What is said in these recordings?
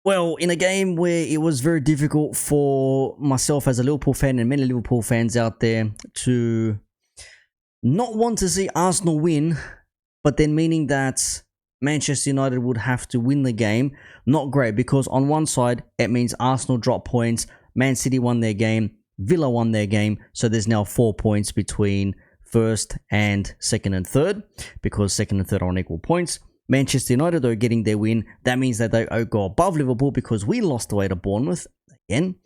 Well, in a game where it was very difficult for myself as a Liverpool fan and many Liverpool fans out there to not want to see Arsenal win, but then meaning that Manchester United would have to win the game, not great, because on one side, it means Arsenal dropped points, Man City won their game, Villa won their game, so there's now 4 points between first and second and third, because second and third are on equal points. Manchester United, though, getting their win, that means that they go above Liverpool because we lost away to Bournemouth again.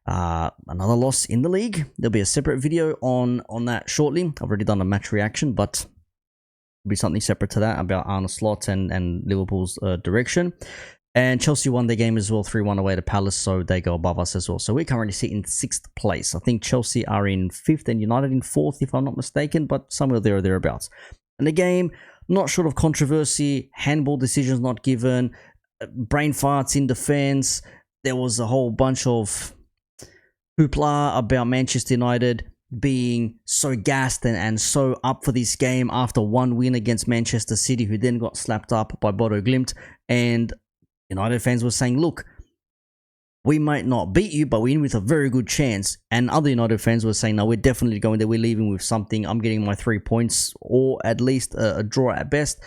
Another loss in the league. There'll be a separate video on that shortly. I've already done a match reaction, but there'll be something separate to that about Arne Slot and Liverpool's direction. And Chelsea won their game as well, 3-1 away to Palace, so they go above us as well. So we currently sit in 6th place. I think Chelsea are in 5th and United in 4th, if I'm not mistaken, but somewhere there or thereabouts. And the game, not short of controversy, handball decisions not given, brain farts in defense. There was a whole bunch of hoopla about Manchester United being so gassed and so up for this game after one win against Manchester City, who then got slapped up by Bodo Glimt. And United fans were saying, look, we might not beat you, but we're in with a very good chance. And other United fans were saying, no, we're definitely going there. We're leaving with something. I'm getting my 3 points, or at least a draw at best.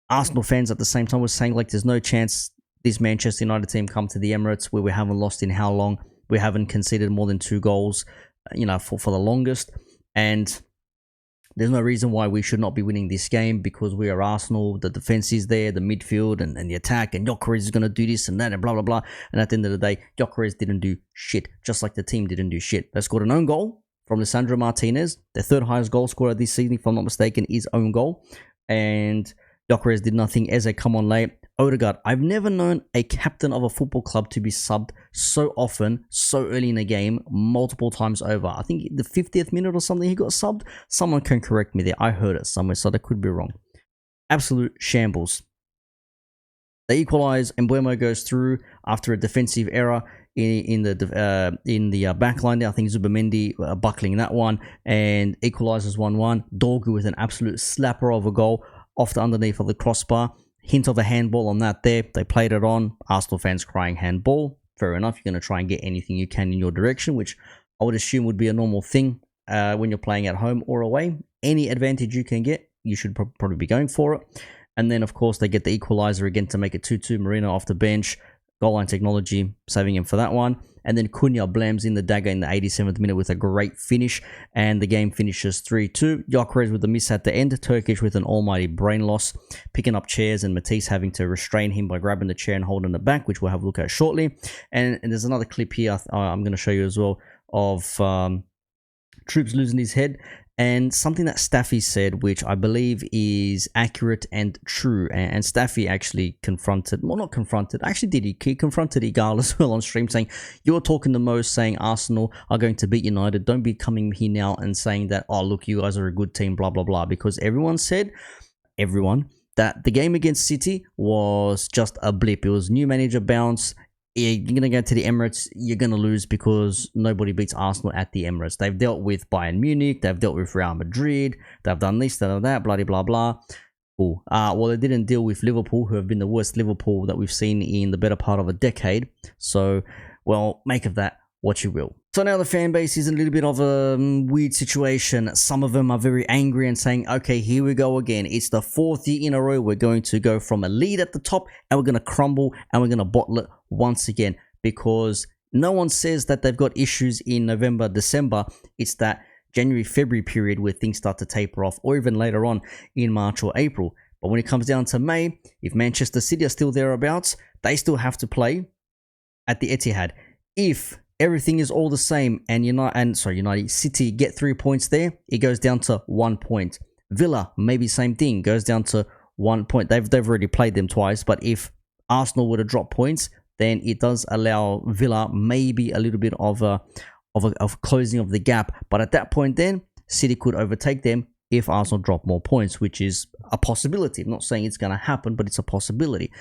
Arsenal fans at the same time were saying, like, there's no chance this Manchester United team come to the Emirates, where we haven't lost in how long? We haven't conceded more than 2 goals, for the longest. And there's no reason why we should not be winning this game, because we are Arsenal. The defense is there, the midfield and the attack, and Gyökeres is going to do this and that and blah, blah, blah. And at the end of the day, Gyökeres didn't do shit, just like the team didn't do shit. They scored an own goal from Lisandro Martinez. Their 3rd highest goal scorer this season, if I'm not mistaken, is own goal. And Gyökeres did nothing. Eze come on late. Odegaard, I've never known a captain of a football club to be subbed so often, so early in a game, multiple times over. I think the 50th minute or something he got subbed. Someone can correct me there. I heard it somewhere, so that could be wrong. Absolute shambles. They equalize, and Mbeumo goes through after a defensive error in the back line there. I think Zubimendi buckling that one, and equalizes 1-1. Dorgu with an absolute slapper of a goal off the underneath of the crossbar. Hint of a handball on that there. They played it on. Arsenal fans crying handball. Fair enough. You're going to try and get anything you can in your direction, which I would assume would be a normal thing when you're playing at home or away. Any advantage you can get, you should probably be going for it. And then, of course, they get the equalizer again to make it 2-2. Marino off the bench. Goal line technology, saving him for that one. And then Cunha blams in the dagger in the 87th minute with a great finish. And the game finishes 3-2. Gyökeres with a miss at the end. Turkish with an almighty brain loss. Picking up chairs and Matisse having to restrain him by grabbing the chair and holding it back, which we'll have a look at shortly. And there's another clip here I'm going to show you as well of Troopz losing his head. And something that Staffy said, which I believe is accurate and true. And Staffy actually confronted, well, not confronted, actually did he confronted Igal as well on stream, saying, you're talking the most, saying Arsenal are going to beat United. Don't be coming here now and saying that, oh, look, you guys are a good team, blah, blah, blah. Because everyone said, that the game against City was just a blip. It was new manager bounce. You're going to go to the Emirates, you're going to lose because nobody beats Arsenal at the Emirates. They've dealt with Bayern Munich, they've dealt with Real Madrid, they've done this, that, blah, blah, blah. Cool. Well, they didn't deal with Liverpool, who have been the worst Liverpool that we've seen in the better part of a decade. So, well, make of that what you will. So now the fan base is in a little bit of a weird situation. Some of them are very angry and saying, okay, here we go again. It's the 4th year in a row. We're going to go from a lead at the top and we're going to crumble and we're going to bottle it once again, because no one says that they've got issues in November, December. It's that January, February period where things start to taper off, or even later on in March or April. But when it comes down to May, if Manchester City are still thereabouts, they still have to play at the Etihad. If everything is all the same and United City get 3 points there, it goes down to 1 point. Villa, maybe same thing, goes down to 1 point. They've already played them twice, but if Arsenal were to drop points, then it does allow Villa maybe a little bit of closing of the gap. But at that point, then City could overtake them if Arsenal drop more points, which is a possibility. I'm not saying it's going to happen, but it's a possibility.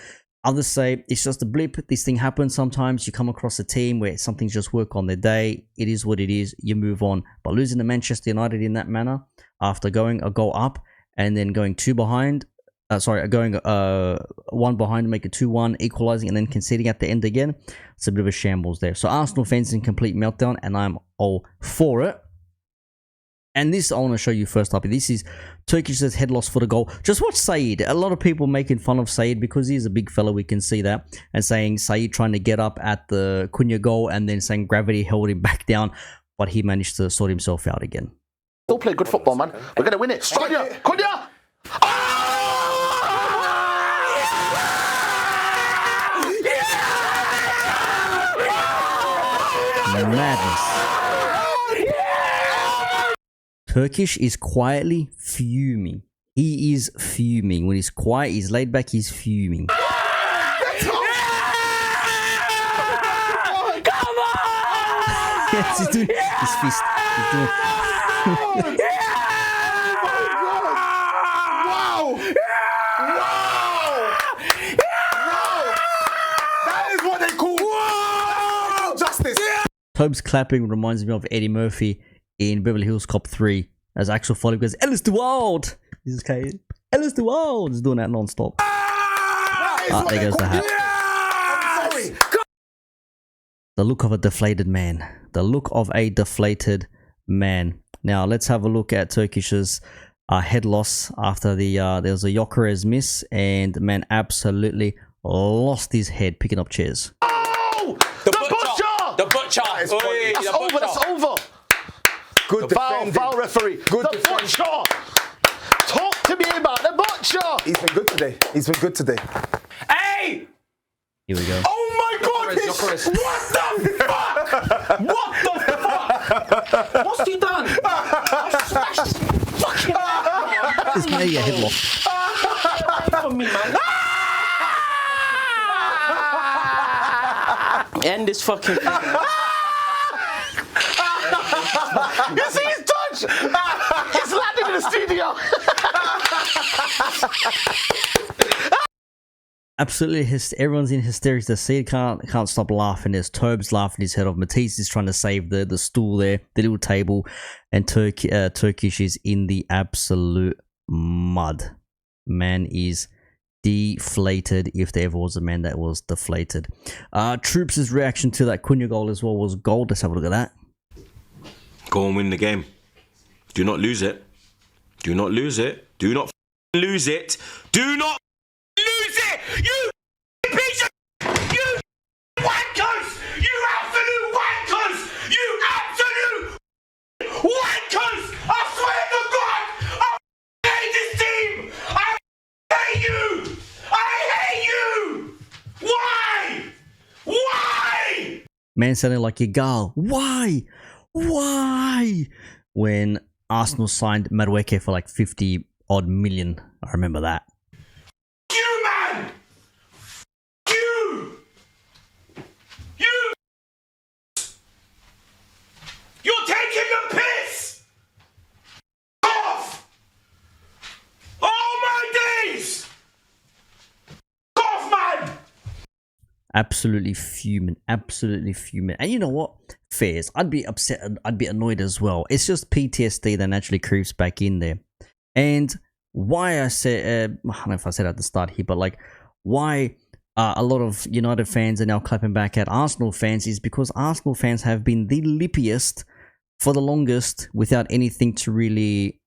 Others say it's just a blip. This thing happens sometimes. You come across a team where something's just work on their day. It is what it is. You move on. But losing to Manchester United in that manner, after going a goal up and then going 2 behind, going one behind to make it 2-1, equalizing and then conceding at the end again. It's a bit of a shambles there. So Arsenal fans in complete meltdown, and I'm all for it. And this I want to show you first up. This is Turkish's head loss for the goal. Just watch Said. A lot of people making fun of Said because he's a big fella. We can see that. And saying Said trying to get up at the Cunha goal and then saying gravity held him back down. But he managed to sort himself out again. Still play good football, man. We're going to win it. Cunha! Cunha! Madness. Turkish is quietly fuming. He is fuming. When he's quiet, he's laid back, he's fuming. Come on! Yes, he's doing his fist. He's doing... Wow! That is what they call justice. Troopz clapping reminds me of Eddie Murphy in Beverly Hills Cop 3 as actual follow goes, Ellis the Wild! This is okay. Ellis the Wild is doing that non-stop. There goes the hat. Sorry. The look of a deflated man. The look of a deflated man. Now let's have a look at Turkish's head loss after the there was a Gyökeres miss, and the man absolutely lost his head picking up chairs. Oh! The butcher! The butcher! That's over, that's over! Good defending. Foul referee. Good the defending. butcher! Talk to me about the butcher! He's been good today. He's been good today. Hey! Here we go. Oh my God! Gyökeres. What the fuck? What the fuck? What's he done? I smashed his fucking head. This may be a head loss. For me, man. End this fucking thing. You see his touch? He's landed in the studio. Absolutely, everyone's in hysterics. The seed can't stop laughing. There's Troopz laughing his head off. Matisse is trying to save the stool there, the little table, and Turkish is in the absolute mud. Man is deflated, if there ever was a man that was deflated. Troopz' reaction to that Cunha goal as well was gold. Let's have a look at that. Go and win the game. Do not lose it. Do not lose it. Do not lose it. Do not lose it. You piece of... You wankers. You absolute wankers. You absolute wankers. I swear to God, I hate this team. I hate you. I hate you. Why? Why? Man sounding like a girl. Why? Why? When Arsenal signed Madueke for like 50 odd million. I remember that. You, man! You! You're taking the piss! Off! Oh my days! Off, man! Absolutely fuming. Absolutely fuming. And you know what? Fairs. I'd be upset and I'd be annoyed as well. It's just PTSD that naturally creeps back in there. And why I said, I don't know if I said at the start here, but like why a lot of United fans are now clapping back at Arsenal fans is because Arsenal fans have been the lippiest for the longest without anything to really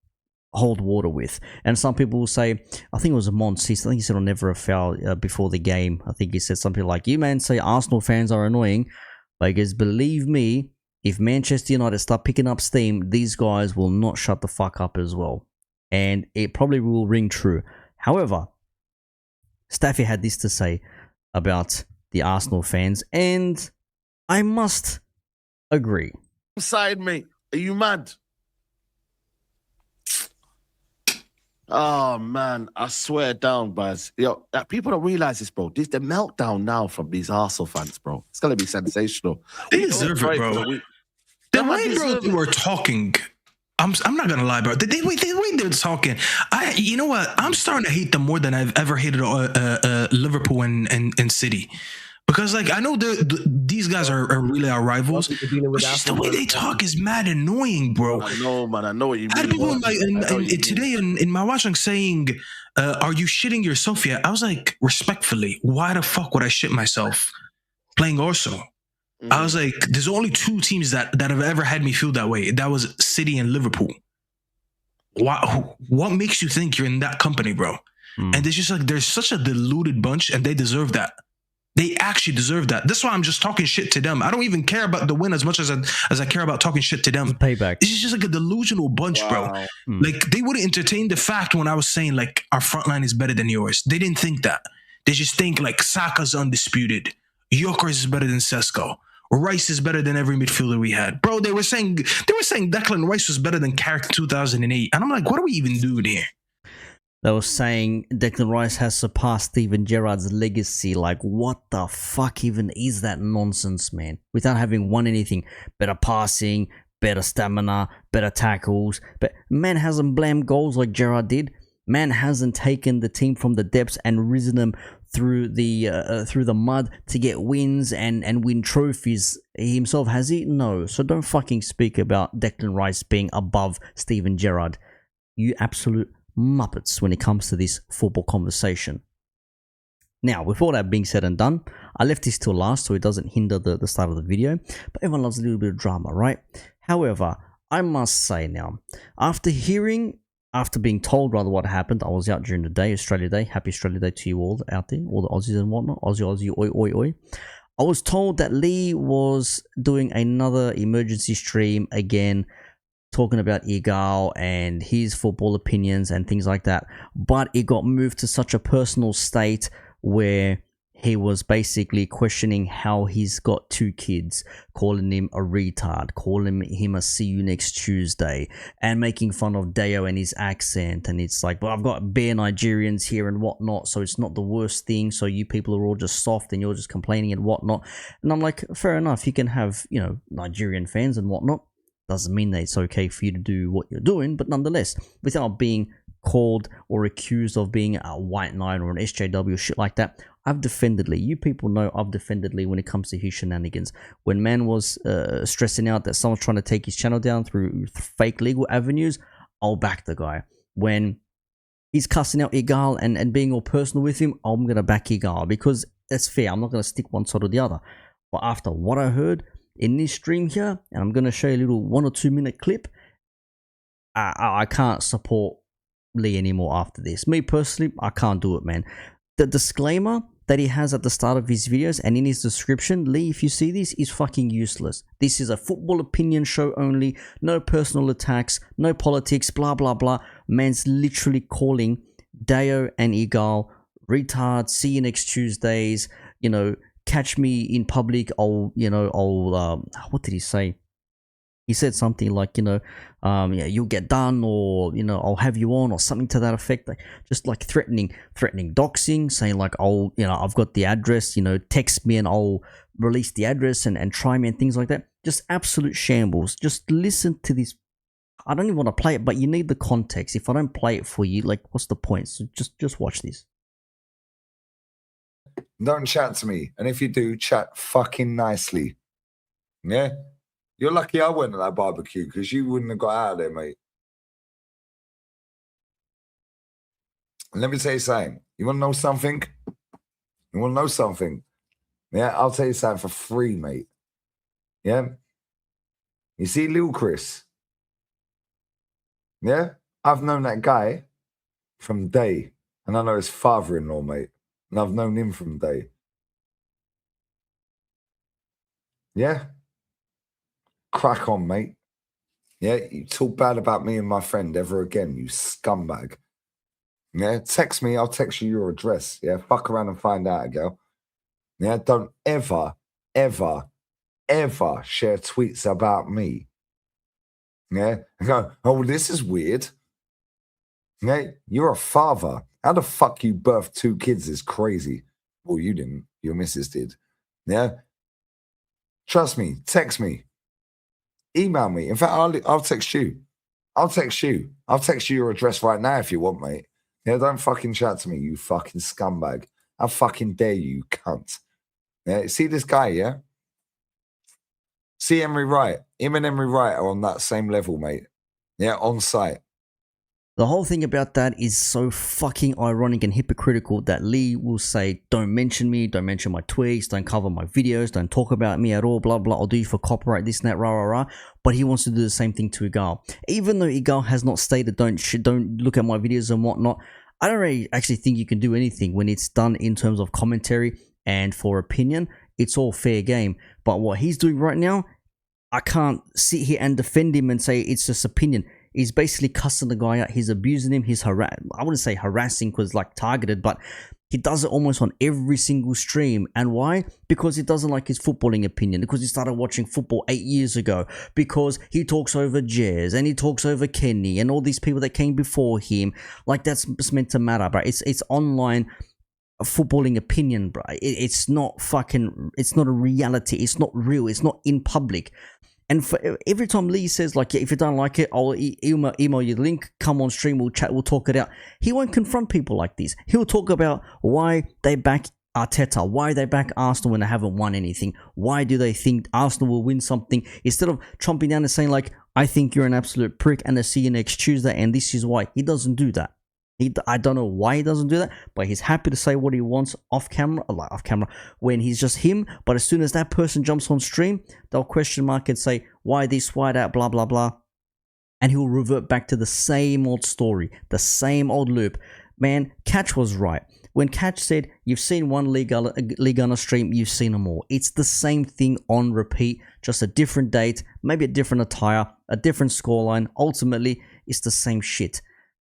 hold water with. And some people will say, I think it was Mons, I think he said on Never a Foul before the game. I think he said something like, you man say Arsenal fans are annoying. Like, guys, believe me, if Manchester United start picking up steam, these guys will not shut the fuck up as well. And it probably will ring true. However, Staffy had this to say about the Arsenal fans, and I must agree. Side, mate. Are you mad? Oh, man. I swear down, Baz. Yo, people don't realize this, bro. This the meltdown now from these Arsenal fans, bro. It's going to be sensational. They deserve it, bro. The way, bro, they were talking... I'm not gonna lie, bro. The way they're talking, you know what? I'm starting to hate them more than I've ever hated Liverpool and City, because like I know these guys are really our rivals. People dealing with But just the Arsenal, way they talk is mad annoying, bro. I know, man. I know what you I had mean. people in my, I know what you mean. today in my watching saying, "Are you shitting yourself yet?" I was like, respectfully, why the fuck would I shit myself playing Arsenal? I was like, there's only two teams that have ever had me feel that way. That was City and Liverpool. What makes you think you're in that company, bro? And there's just like, there's such a deluded bunch, and they deserve that. They actually deserve that. That's why I'm just talking shit to them. I don't even care about the win as much as I care about talking shit to them. It's payback. It's just like a delusional bunch, bro. Like, they wouldn't entertain the fact when I was saying like our front line is better than yours. They didn't think that. They just think like Saka's undisputed, Yokers is better than Sesko, Rice is better than every midfielder we had. Bro, they were saying Declan Rice was better than Carrick 2008. And I'm like, what are we even doing here? They were saying Declan Rice has surpassed Steven Gerrard's legacy. Like, what the fuck even is that nonsense, man? Without having won anything. Better passing, better stamina, better tackles. But man hasn't blamed goals like Gerrard did. Man hasn't taken the team from the depths and risen them through the mud to get wins and win trophies himself, has he? No. So don't fucking speak about Declan Rice being above Steven Gerrard. You absolute muppets when it comes to this football conversation. Now, with all that being said and done, I left this till last so it doesn't hinder the start of the video, but everyone loves a little bit of drama, right? However, I must say now, after being told rather what happened, I was out during the day, Australia Day, happy Australia Day to you all out there, all the Aussies and whatnot, Aussie, oi, oi, oi. I was told that Lee was doing another emergency stream again, talking about Igal and his football opinions and things like that, but it got moved to such a personal state where he was basically questioning how he's got 2 kids, calling him a retard, calling him a see you next Tuesday, and making fun of Deo and his accent. And it's like, well, I've got bare Nigerians here and whatnot, so it's not the worst thing. So you people are all just soft and you're just complaining and whatnot. And I'm like, fair enough, you can have, Nigerian fans and whatnot. Doesn't mean that it's okay for you to do what you're doing, but nonetheless, without being called or accused of being a white knight or an SJW or shit like that, I've defended Lee. You people know I've defended Lee when it comes to his shenanigans. When man was stressing out that someone's trying to take his channel down through fake legal avenues, I'll back the guy. When he's cussing out Igal and being all personal with him, I'm going to back Igal because that's fair. I'm not going to stick one side or the other. But after what I heard in this stream here, and I'm going to show you a little 1 or 2 minute clip, I can't support Lee anymore after this. Me personally, I can't do it, man. The disclaimer that he has at the start of his videos and in his description, Lee, if you see this, is fucking useless. This is a football opinion show only, no personal attacks, no politics, blah blah blah. Man's literally calling Deo and Igal retards, see you next Tuesdays, catch me in public, what did he say? He said something like, you'll get done, or, I'll have you on, or something to that effect. Like, just like threatening doxing, saying like, I've got the address, text me and I'll release the address and try me and things like that. Just absolute shambles. Just listen to this. I don't even want to play it, but you need the context. If I don't play it for you, like, what's the point? So just watch this. Don't chat to me. And if you do, chat fucking nicely. Yeah? You're lucky I went to that barbecue because you wouldn't have got out of there, mate. And let me tell you something. You want to know something? You want to know something? Yeah, I'll tell you something for free, mate. Yeah? You see Lil Chris? Yeah? I've known that guy from day. And I know his father-in-law, mate. And I've known him from day. Yeah? Crack on, mate. Yeah? You talk bad about me and my friend ever again, you scumbag. Yeah? Text me, I'll text you your address. Yeah? Fuck around and find out, girl. Yeah? Don't ever, ever, ever share tweets about me. Yeah? And go, oh, this is weird. Yeah? You're a father. How the fuck you birthed 2 kids is crazy. Well, you didn't. Your missus did. Yeah? Trust me. Text me. Email me. In fact, I'll text you. I'll text you. I'll text you your address right now if you want, mate. Yeah, don't fucking chat to me, you fucking scumbag. How fucking dare you, cunt. Yeah, see this guy, yeah? See Emery Wright. Him and Emery Wright are on that same level, mate. Yeah, on site. The whole thing about that is so fucking ironic and hypocritical that Lee will say, don't mention me, don't mention my tweets, don't cover my videos, don't talk about me at all, blah, blah, I'll do you for copyright, this and that, rah, rah, rah. But he wants to do the same thing to Igal. Even though Igal has not stated, don't look at my videos and whatnot, I don't really actually think you can do anything when it's done in terms of commentary and for opinion. It's all fair game. But what he's doing right now, I can't sit here and defend him and say it's just opinion. He's basically cussing the guy out. He's abusing him. He's I wouldn't say harassing because like targeted, but he does it almost on every single stream. And why? Because he doesn't like his footballing opinion. Because he started watching football 8 years ago. Because he talks over Jez and he talks over Kenny and all these people that came before him. Like that's meant to matter, bro. It's online footballing opinion, bro. It's not fucking. It's not a reality. It's not real. It's not in public. And for every time Lee says, like, if you don't like it, I'll email you the link, come on stream, we'll chat, we'll talk it out. He won't confront people like this. He'll talk about why they back Arteta, why they back Arsenal when they haven't won anything. Why do they think Arsenal will win something? Instead of chomping down and saying, like, I think you're an absolute prick and I'll see you next Tuesday and this is why. He doesn't do that. I don't know why he doesn't do that, but he's happy to say what he wants off camera, when he's just him. But as soon as that person jumps on stream, they'll question mark and say, why this, why that, blah, blah, blah. And he'll revert back to the same old story, the same old loop. Man, Catch was right. When Catch said, you've seen one league on a stream, you've seen them all. It's the same thing on repeat, just a different date, maybe a different attire, a different scoreline. Ultimately, it's the same shit.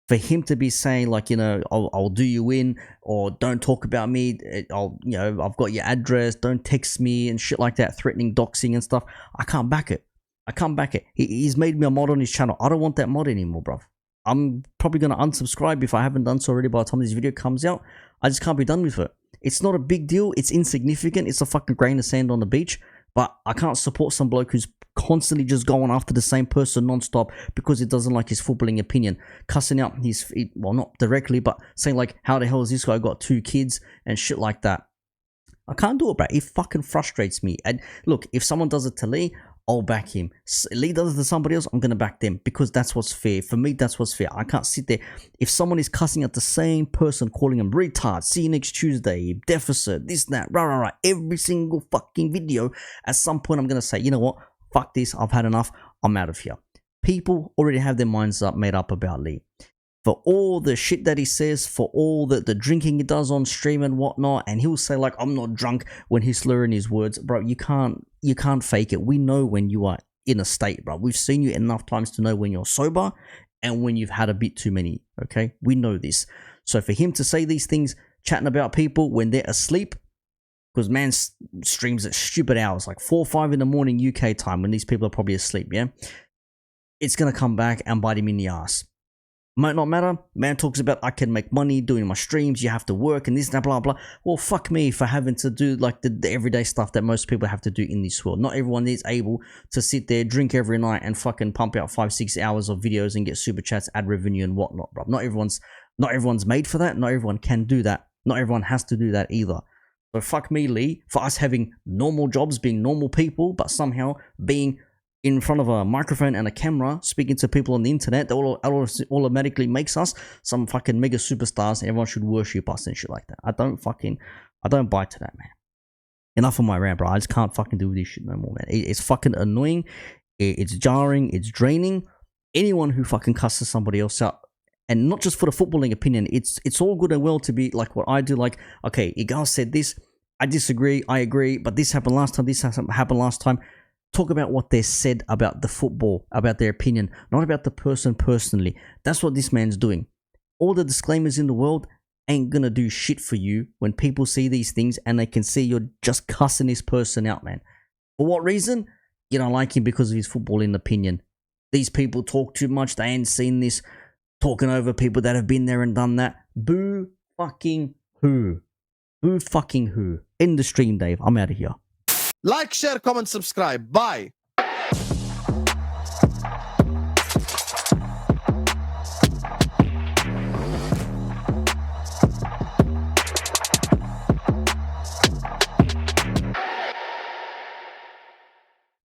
For him to be saying like, you know, I'll do you in, or don't talk about me, I've got your address, don't text me and shit like that, threatening doxing and stuff. I can't back it. He's made me a mod on his channel. I don't want that mod anymore, bruv. I'm probably going to unsubscribe if I haven't done so already by the time this video comes out. I just can't be done with it. It's not a big deal. It's insignificant. It's a fucking grain of sand on the beach. But I can't support some bloke who's constantly just going after the same person non-stop because he doesn't like his footballing opinion, cussing out well, not directly, but saying like, how the hell has this guy got 2 kids and shit like that. I can't do it, bro. It fucking frustrates me. And look, if someone does it to Lee, I'll back him. Lee does it to somebody else, I'm gonna back them because that's what's fair. For me, that's what's fair. I can't sit there. If someone is cussing at the same person, calling him retard, see you next Tuesday, deficit, this, that, rah, rah, rah, every single fucking video, at some point I'm gonna say, you know what? Fuck this, I've had enough, I'm out of here. People already have their minds made up about Lee. For all the shit that he says, for all the drinking he does on stream and whatnot, and he'll say like, I'm not drunk when he's slurring his words. Bro, you can't fake it. We know when you are in a state, bro. We've seen you enough times to know when you're sober and when you've had a bit too many, okay? We know this. So for him to say these things, chatting about people when they're asleep, because man streams at stupid hours, like 4 or 5 in the morning UK time when these people are probably asleep, yeah? It's going to come back and bite him in the ass. Might not matter. Man talks about I can make money doing my streams, you have to work and this and that, blah, blah. Well, fuck me for having to do like the everyday stuff that most people have to do in this world. Not everyone is able to sit there, drink every night and fucking pump out 5-6 hours of videos and get super chats, ad revenue and whatnot, bro. Not everyone's made for that. Not everyone can do that. Not everyone has to do that either. So fuck me, Lee, for us having normal jobs, being normal people, but somehow being in front of a microphone and a camera, speaking to people on the internet, that automatically makes us some fucking mega superstars and everyone should worship us and shit like that. I don't buy to that, man. Enough of my rant, bro. I just can't fucking do this shit no more, man. It's fucking annoying. It's jarring. It's draining. Anyone who fucking cusses somebody else out, and not just for the footballing opinion, it's all good and well to be like what I do, like, okay, Igal said this, I disagree, I agree, but this happened last time, this happened last time. Talk about what they said about the football, about their opinion, not about the person personally. That's what this man's doing. All the disclaimers in the world ain't gonna do shit for you when people see these things and they can see you're just cussing this person out, man. For what reason? You don't like him because of his footballing opinion. These people talk too much, they ain't seen this, talking over people that have been there and done that. Boo fucking who? Boo fucking who? End the stream, Dave. I'm out of here. Like, share, comment, subscribe. Bye.